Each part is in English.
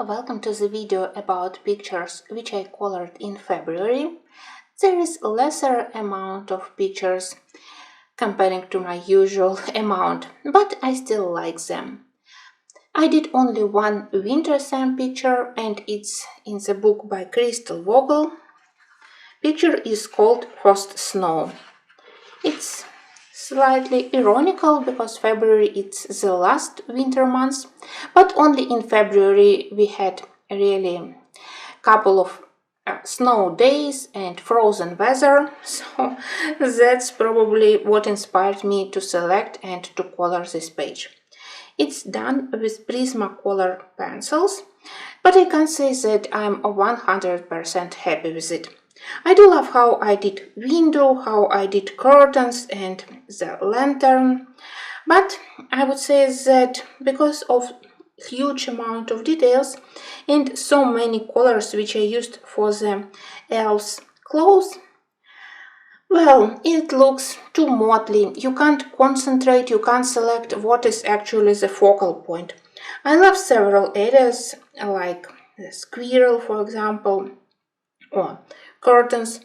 Welcome to the video about pictures which I colored in February. There is a lesser amount of pictures comparing to my usual amount, but I still like them. I did only one winter sun picture and it's in the book by Crystal Vogel. Picture is called Frost Snow. It's slightly ironical because February is the last winter month, but only in February we had really couple of snow days and frozen weather, so that's probably what inspired me to select and to color this page. It's done with Prismacolor pencils, but I can't say that I'm 100% happy with it. I do love how I did window, how I did curtains and the lantern, but I would say that because of huge amount of details and so many colors which I used for the elves' clothes, well, it looks too motley. You can't concentrate, you can't select what is actually the focal point. I love several areas like the squirrel, for example, or curtains,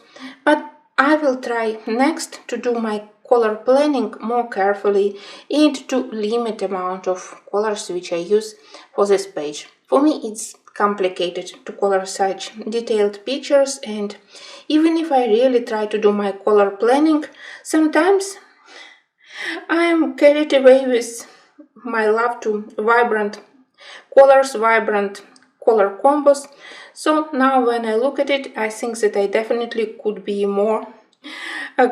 but I will try next to do my color planning more carefully and to limit amount of colors which I use for this page. For me it's complicated to color such detailed pictures, and even if I really try to do my color planning, sometimes I am carried away with my love to vibrant colors, vibrant color combos. So now when I look at it, I think that I definitely could be more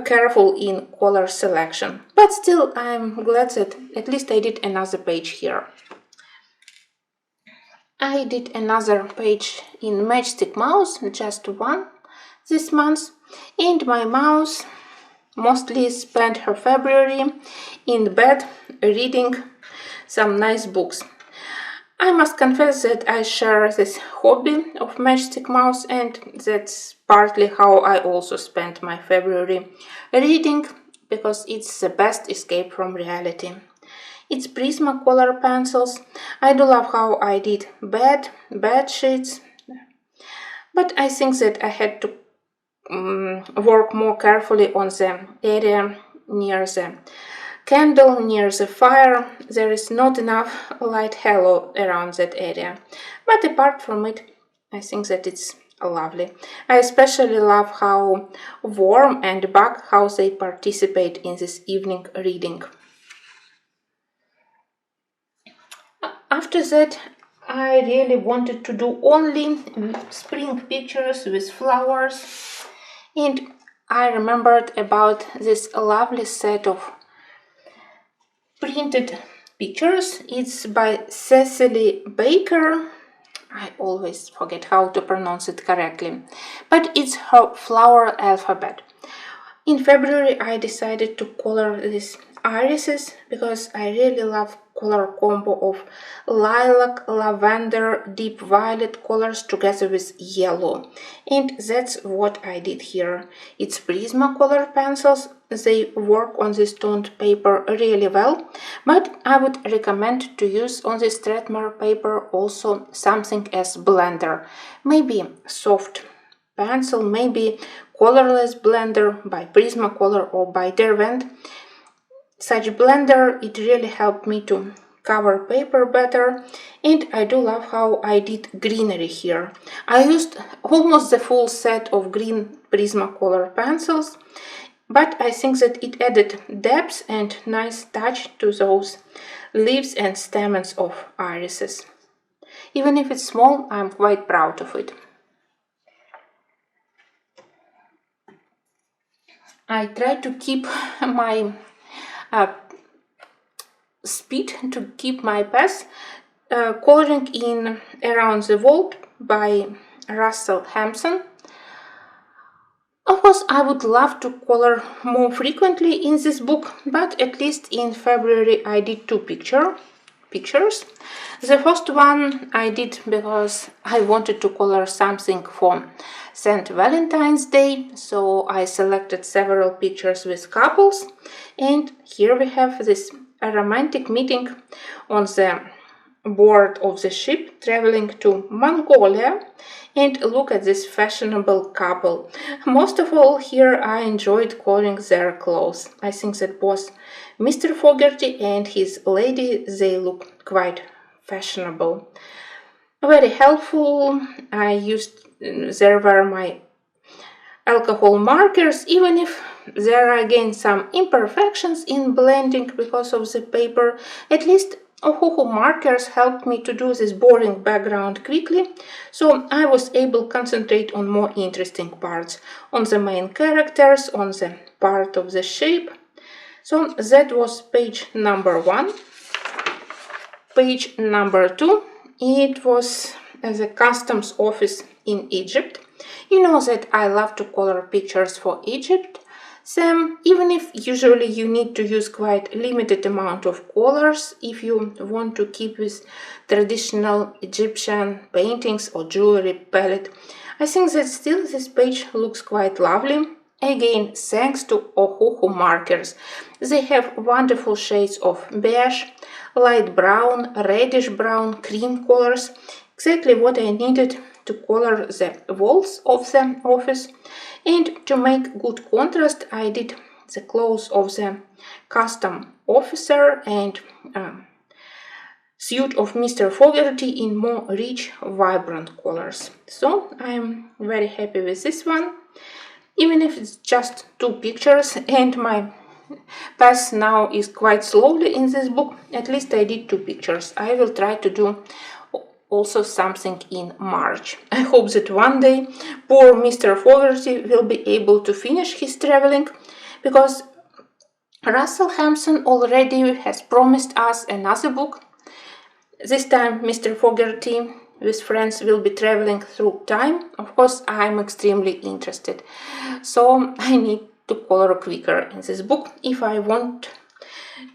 careful in color selection. But still, I'm glad that at least I did another page here. I did another page in Matchstick mouse, just one this month, and my mouse mostly spent her February in bed reading some nice books. I must confess that I share this hobby of Matchstick mouse, and that's partly how I also spent my February reading, because it's the best escape from reality. It's Prismacolor pencils. I do love how I did bed sheets, but I think that I had to work more carefully on the area near the candle, near the fire. There is not enough light halo around that area, but apart from it, I think that it's lovely. I especially love how Worm and Bug, how they participate in this evening reading. After that, I really wanted to do only spring pictures with flowers, and I remembered about this lovely set of printed pictures. It's by Cecily Baker. I always forget how to pronounce it correctly, but it's her flower alphabet. In February I decided to color these irises because I really love color combo of lilac, lavender, deep violet colors together with yellow, and that's what I did here. It's Prismacolor pencils. They work on this toned paper really well, but I would recommend to use on this Strathmore paper also something as blender, maybe soft pencil, maybe Colorless blender by Prismacolor or by Derwent. Such blender, it really helped me to cover paper better, and I do love how I did greenery here. I used almost the full set of green Prismacolor pencils, but I think that it added depth and nice touch to those leaves and stamens of irises. Even if it's small, I'm quite proud of it. I try to keep my speed, to keep my pace, coloring in Around the World by Russell Hampson. Of course, I would love to color more frequently in this book, but at least in February I did two pictures. The first one I did because I wanted to color something for St. Valentine's Day, so I selected several pictures with couples, and here we have this romantic meeting on the board of the ship traveling to Mongolia, and look at this fashionable couple. Most of all, here I enjoyed coloring their clothes. I think that both Mr. Fogarty and his lady, they look quite fashionable. Very helpful. There were my alcohol markers, even if there are again some imperfections in blending because of the paper. At least Ohuhu markers helped me to do this boring background quickly, so I was able to concentrate on more interesting parts, on the main characters, on the part of the shape. So that was page number 1. Page number 2, it was the customs office in Egypt. You know that I love to color pictures for Egypt. So even if usually you need to use quite limited amount of colors if you want to keep with traditional Egyptian paintings or jewelry palette, I think that still this page looks quite lovely. Again, thanks to Ohuhu markers. They have wonderful shades of beige, light brown, reddish brown, cream colors, exactly what I needed to color the walls of the office. And to make good contrast, I did the clothes of the custom officer and suit of Mr. Fogarty in more rich, vibrant colors. So I'm very happy with this one. Even if it's just 2 pictures and my pace now is quite slowly in this book, at least I did 2 pictures. I will try to do also something in March. I hope that one day poor Mr. Fogarty will be able to finish his traveling, because Russell Hampson already has promised us another book. This time Mr. Fogarty with friends will be traveling through time. Of course, I'm extremely interested. So I need to color quicker in this book if I want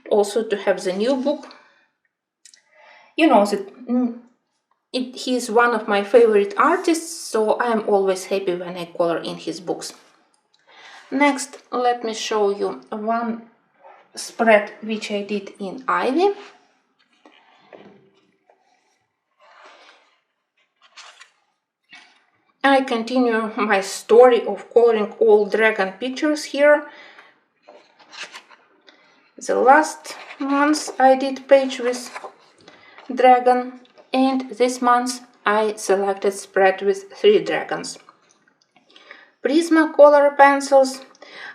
also to have the new book. You know that he is one of my favorite artists, so I am always happy when I color in his books. Next, let me show you one spread which I did in Ivy. I continue my story of coloring all dragon pictures here. The last month I did page with dragon, and this month I selected spread with 3 dragons. Prismacolor pencils,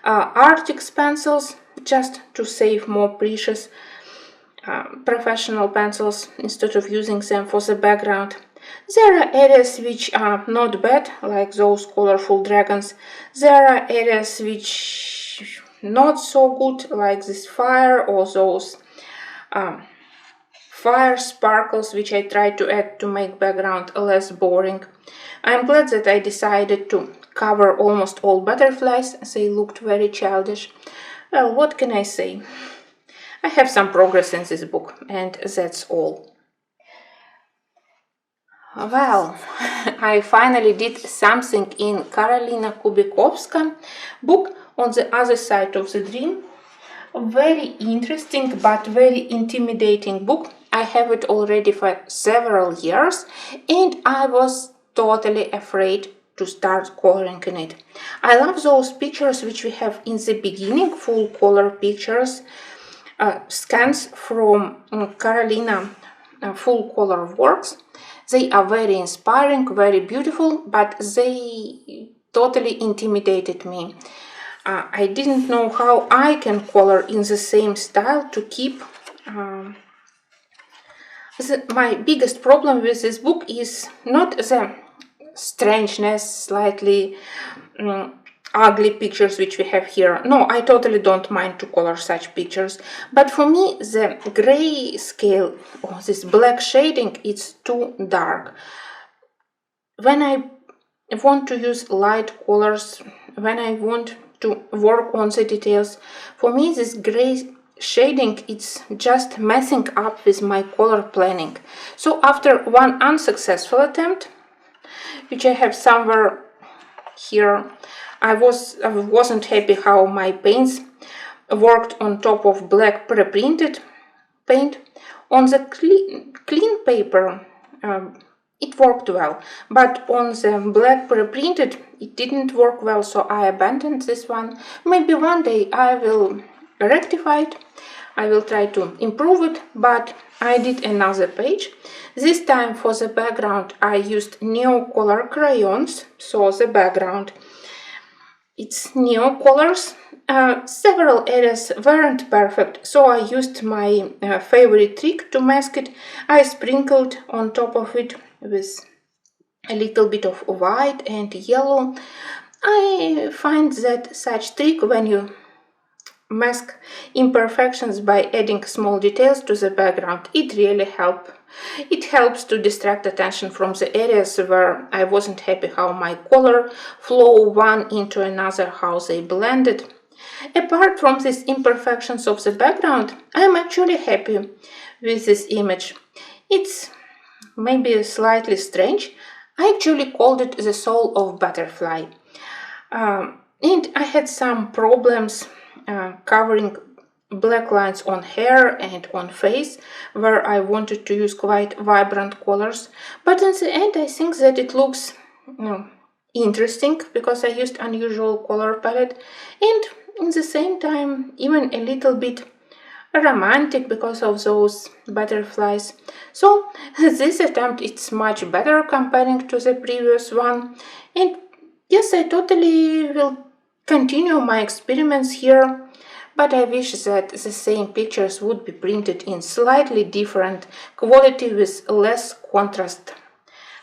Arctic pencils, just to save more precious professional pencils instead of using them for the background. There are areas which are not bad, like those colorful dragons. There are areas which not so good, like this fire or those fire sparkles which I tried to add to make background less boring. I'm glad that I decided to cover almost all butterflies. They looked very childish. Well, what can I say? I have some progress in this book, and that's all. Well, I finally did something in Karolina Kubikovska book On the Other Side of the Dream. A very interesting but very intimidating book. I have it already for several years, and I was totally afraid to start coloring in it. I love those pictures which we have in the beginning, full color pictures, scans from Karolina full color works. They are very inspiring, very beautiful, but they totally intimidated me. I didn't know how I can color in the same style to keep. My biggest problem with this book is not the strangeness, slightly ugly pictures which we have here. No, I totally don't mind to color such pictures, but for me the gray scale or this black shading, it's too dark. When I want to use light colors, when I want to work on the details, for me this gray shading, it's just messing up with my color planning. So after one unsuccessful attempt, which I have somewhere here, I wasn't happy how my paints worked on top of black pre-printed paint. On the clean paper, it worked well, but on the black pre-printed, it didn't work well, so I abandoned this one. Maybe one day I will rectify it. I will try to improve it, but I did another page. This time for the background I used Neo color crayons, so the background it's Neo colors. Several areas weren't perfect, so I used my favorite trick to mask it. I sprinkled on top of it with a little bit of white and yellow. I find that such trick when you mask imperfections by adding small details to the background, it really helps. It helps to distract attention from the areas where I wasn't happy how my color flow one into another, how they blended. Apart from these imperfections of the background, I'm actually happy with this image. It's maybe slightly strange. I actually called it the soul of butterfly. And I had some problems covering black lines on hair and on face where I wanted to use quite vibrant colors, but in the end I think that it looks interesting because I used unusual color palette and in the same time even a little bit romantic because of those butterflies. So this attempt is much better comparing to the previous one, and yes, I totally will continue my experiments here. But I wish that the same pictures would be printed in slightly different quality with less contrast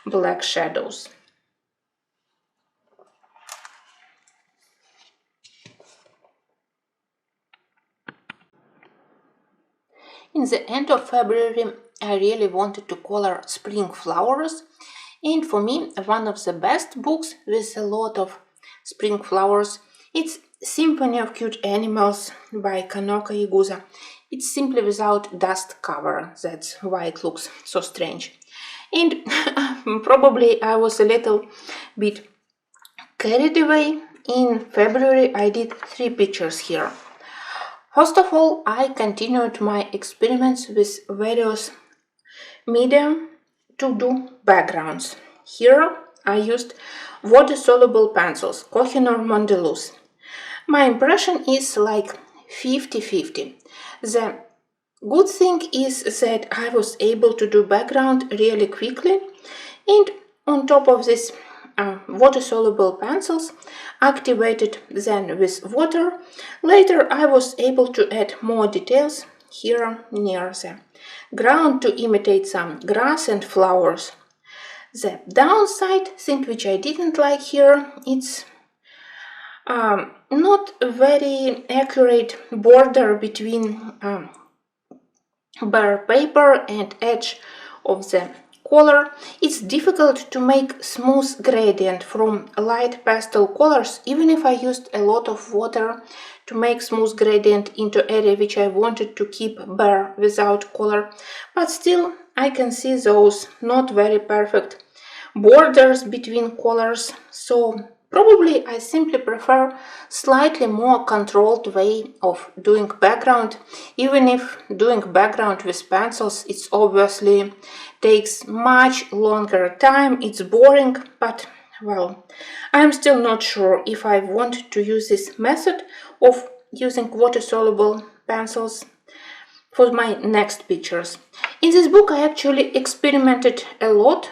black shadows. In the end of February, I really wanted to color spring flowers, and for me, one of the best books with a lot of spring flowers, it's Symphony of Cute Animals by Kanoka Iguza. It's simply without dust cover, that's why it looks so strange. And probably I was a little bit carried away. In February I did 3 pictures here. First of all, I continued my experiments with various media to do backgrounds. Here I used water-soluble pencils, Kohinoor Mondeluz. My impression is like 50-50. The good thing is that I was able to do background really quickly, and on top of this water-soluble pencils activated then with water, later I was able to add more details here near the ground to imitate some grass and flowers. The downside thing which I didn't like here, it's not very accurate border between bare paper and edge of the color. It's difficult to make smooth gradient from light pastel colors, even if I used a lot of water to make smooth gradient into area which I wanted to keep bare without color, but still I can see those not very perfect borders between colors, so probably I simply prefer slightly more controlled way of doing background, even if doing background with pencils it obviously takes much longer time, it's boring, but well, I'm still not sure if I want to use this method of using water-soluble pencils for my next pictures. In this book I actually experimented a lot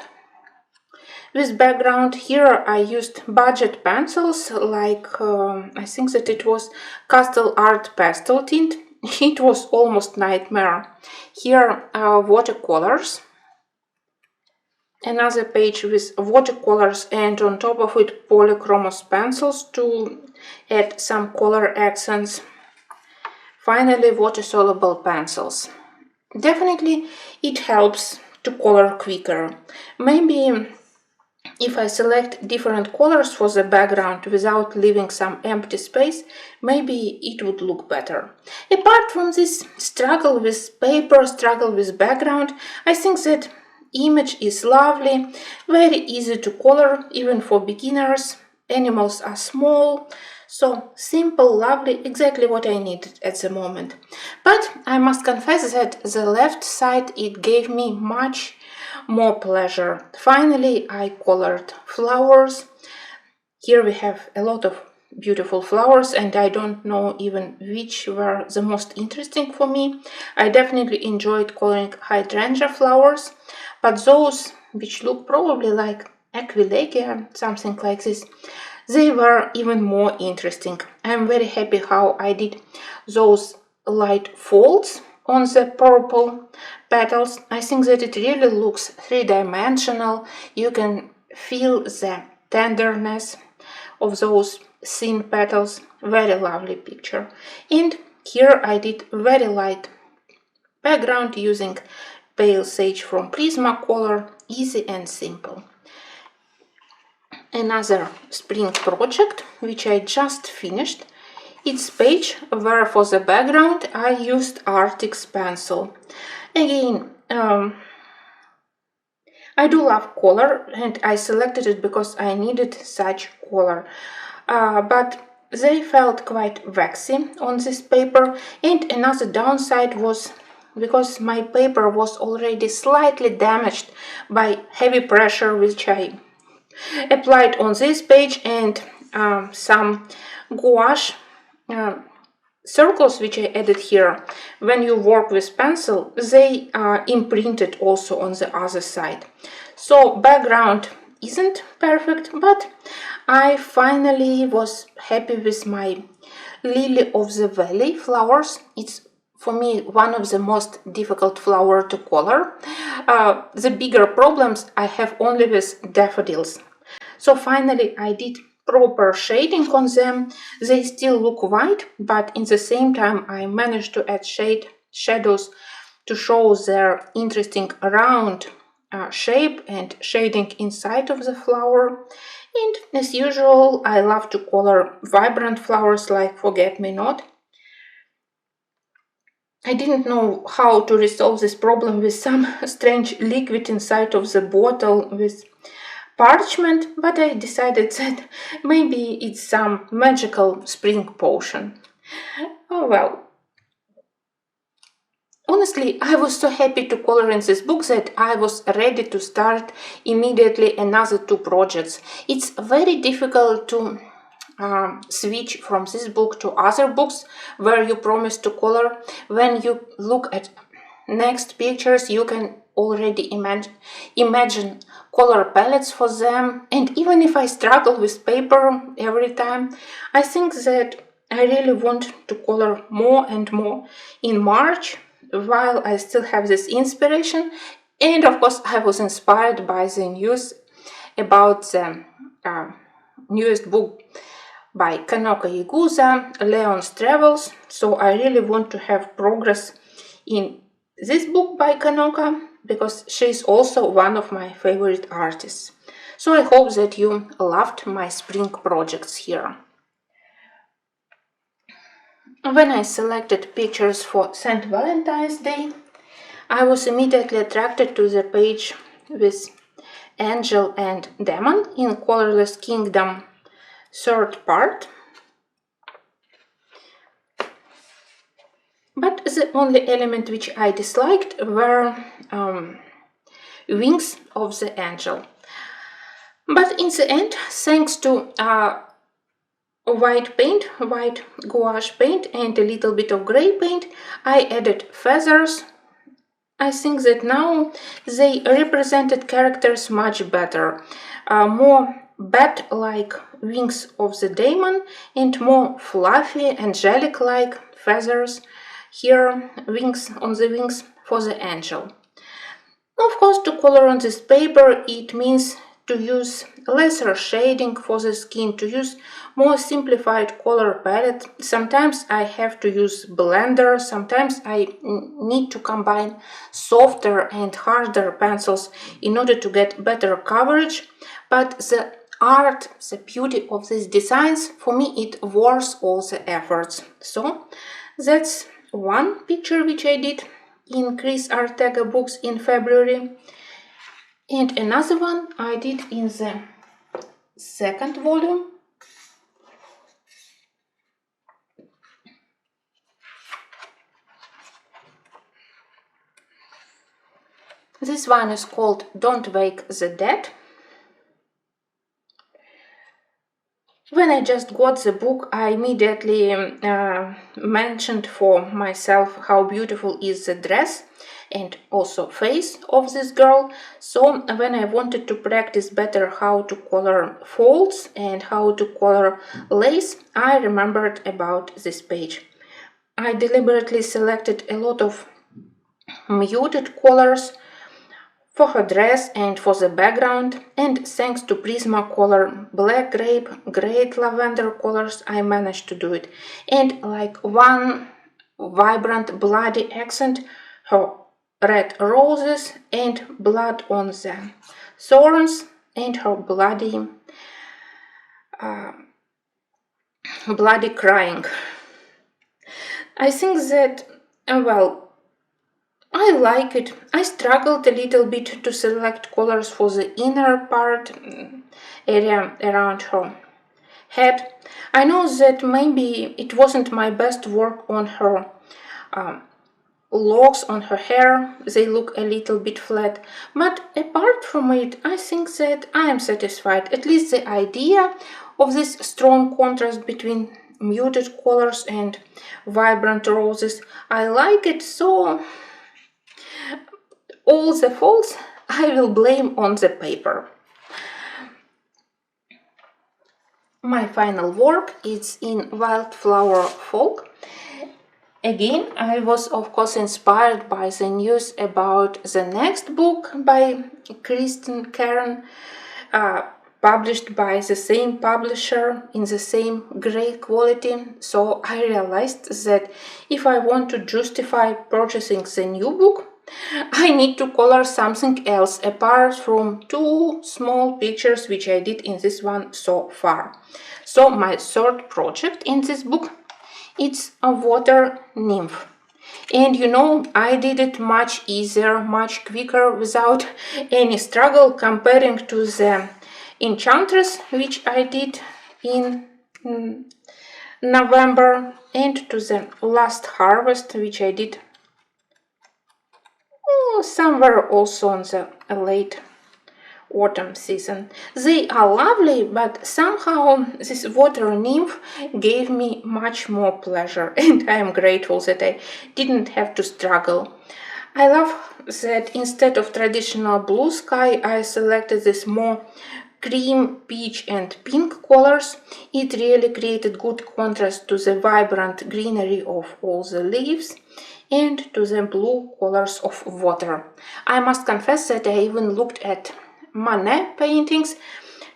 with background. Here I used budget pencils like I think that it was Castle Art Pastel Tint. It was almost nightmare. Here are watercolors. Another page with watercolors and on top of it polychromos pencils to add some color accents. Finally, water-soluble pencils. Definitely it helps to color quicker. Maybe if I select different colors for the background without leaving some empty space, maybe it would look better. Apart from this struggle with paper, struggle with background, I think that image is lovely, very easy to color, even for beginners. Animals are small, So simple, lovely, exactly what I needed at the moment. But I must confess that the left side, it gave me much more pleasure. Finally, I colored flowers. Here we have a lot of beautiful flowers, and I don't know even which were the most interesting for me. I definitely enjoyed coloring hydrangea flowers, but those which look probably like Aquilegia, something like this, they were even more interesting. I'm very happy how I did those light folds on the purple petals. I think that it really looks three-dimensional. You can feel the tenderness of those thin petals. Very lovely picture. And here I did very light background using pale sage from Prismacolor, easy and simple. Another spring project which I just finished. It's page where for the background I used Arctic's pencil. Again, I do love color and I selected it because I needed such color. But they felt quite waxy on this paper, and another downside was because my paper was already slightly damaged by heavy pressure which I applied on this page, and some gouache circles which I added here. When you work with pencil, they are imprinted also on the other side. So background isn't perfect, but I finally was happy with my lily of the valley flowers. It's for me one of the most difficult flower to color. The bigger problems I have only with daffodils. So finally I did proper shading on them. They still look white, but in the same time I managed to add shadows to show their interesting round shape and shading inside of the flower. And as usual, I love to color vibrant flowers like forget-me-not. I didn't know how to resolve this problem with some strange liquid inside of the bottle with parchment, but I decided that maybe it's some magical spring potion. Oh well. Honestly, I was so happy to color in this book that I was ready to start immediately another two projects. It's very difficult to switch from this book to other books where you promise to color. When you look at next pictures, you can already imagine color palettes for them. And even if I struggle with paper every time, I think that I really want to color more and more in March while I still have this inspiration. And of course, I was inspired by the news about the newest book by Kanoko Iguza, Leon's Travels. So I really want to have progress in this book by Kanoko because she's also one of my favorite artists. So I hope that you loved my spring projects here. When I selected pictures for St. Valentine's Day, I was immediately attracted to the page with Angel and Demon in Colorless Kingdom, third part. But the only element which I disliked were wings of the angel. But in the end, thanks to white gouache paint and a little bit of gray paint, I added feathers. I think that now they represented characters much better. More bat-like wings of the demon and more fluffy, angelic-like feathers. Here, wings on the wings for the angel. Of course, to color on this paper, it means to use lesser shading for the skin, to use more simplified color palette. Sometimes I have to use blender, sometimes I need to combine softer and harder pencils in order to get better coverage. But the art, the beauty of these designs, for me it worth all the efforts. So that's one picture which I did in Chris Ortega books in February. And another one I did in the second volume. This one is called Don't Wake the Dead. When I just got the book, I immediately mentioned for myself how beautiful is the dress and also face of this girl. So when I wanted to practice better how to color folds and how to color lace, I remembered about this page. I deliberately selected a lot of muted colors for her dress and for the background, and thanks to Prismacolor black grape, great lavender colors, I managed to do it. And like one vibrant bloody accent, her red roses and blood on the thorns and her bloody crying. I think that, well, I like it. I struggled a little bit to select colors for the inner part area around her head. I know that maybe it wasn't my best work on her locks on her hair. They look a little bit flat, but apart from it, I think that I am satisfied. At least the idea of this strong contrast between muted colors and vibrant roses, I like it. So all the faults I will blame on the paper. My final work is in Wildflower folk. Again, I was of course inspired by the news about the next book by Kristen Karen, published by the same publisher in the same great quality. So I realized that if I want to justify purchasing the new book, I need to color something else apart from two small pictures which I did in this one so far. So my third project in this book, it's a water nymph. And you know, I did it much easier, much quicker, without any struggle comparing to the Enchantress which I did in November, and to the Last Harvest which I did somewhere also on the late autumn season. They are lovely, but somehow this water nymph gave me much more pleasure, and I am grateful that I didn't have to struggle. I love that instead of traditional blue sky, I selected this more cream, peach and pink colors. It really created good contrast to the vibrant greenery of all the leaves and to the blue colors of water. I must confess that I even looked at Manet paintings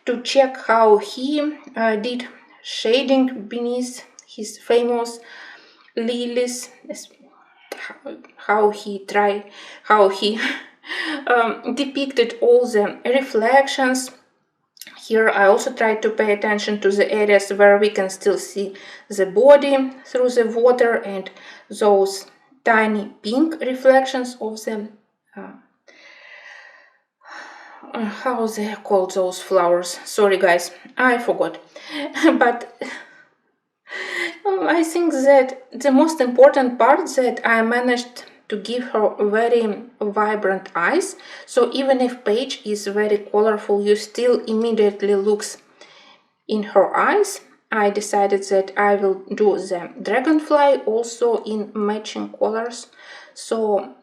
to check how he did shading beneath his famous lilies, how he depicted all the reflections. Here I also tried to pay attention to the areas where we can still see the body through the water and those tiny pink reflections of the how they are called, those flowers. Sorry guys, I forgot. But I think that the most important part that I managed to give her very vibrant eyes. So even if page is very colorful, you still immediately looks in her eyes. I decided that I will do the dragonfly also in matching colors. So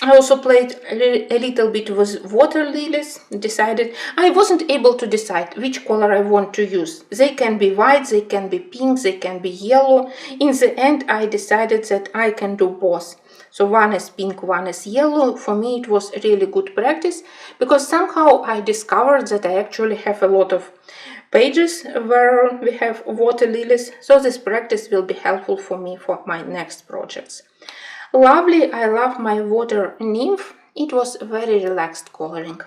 I also played a little bit with water lilies. I wasn't able to decide which color I want to use. They can be white, they can be pink, they can be yellow. In the end, I decided that I can do both. So one is pink, one is yellow. For me, it was really good practice because somehow I discovered that I actually have a lot of pages where we have water lilies. So this practice will be helpful for me for my next projects. Lovely, I love my water nymph. It was very relaxed coloring.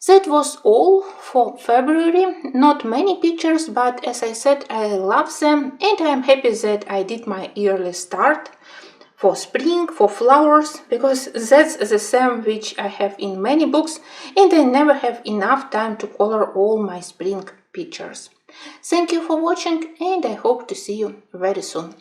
That was all for February. Not many pictures, but as I said, I love them and I am happy that I did my yearly start for spring, for flowers, because that's the same which I have in many books and I never have enough time to color all my spring pictures. Thank you for watching and I hope to see you very soon.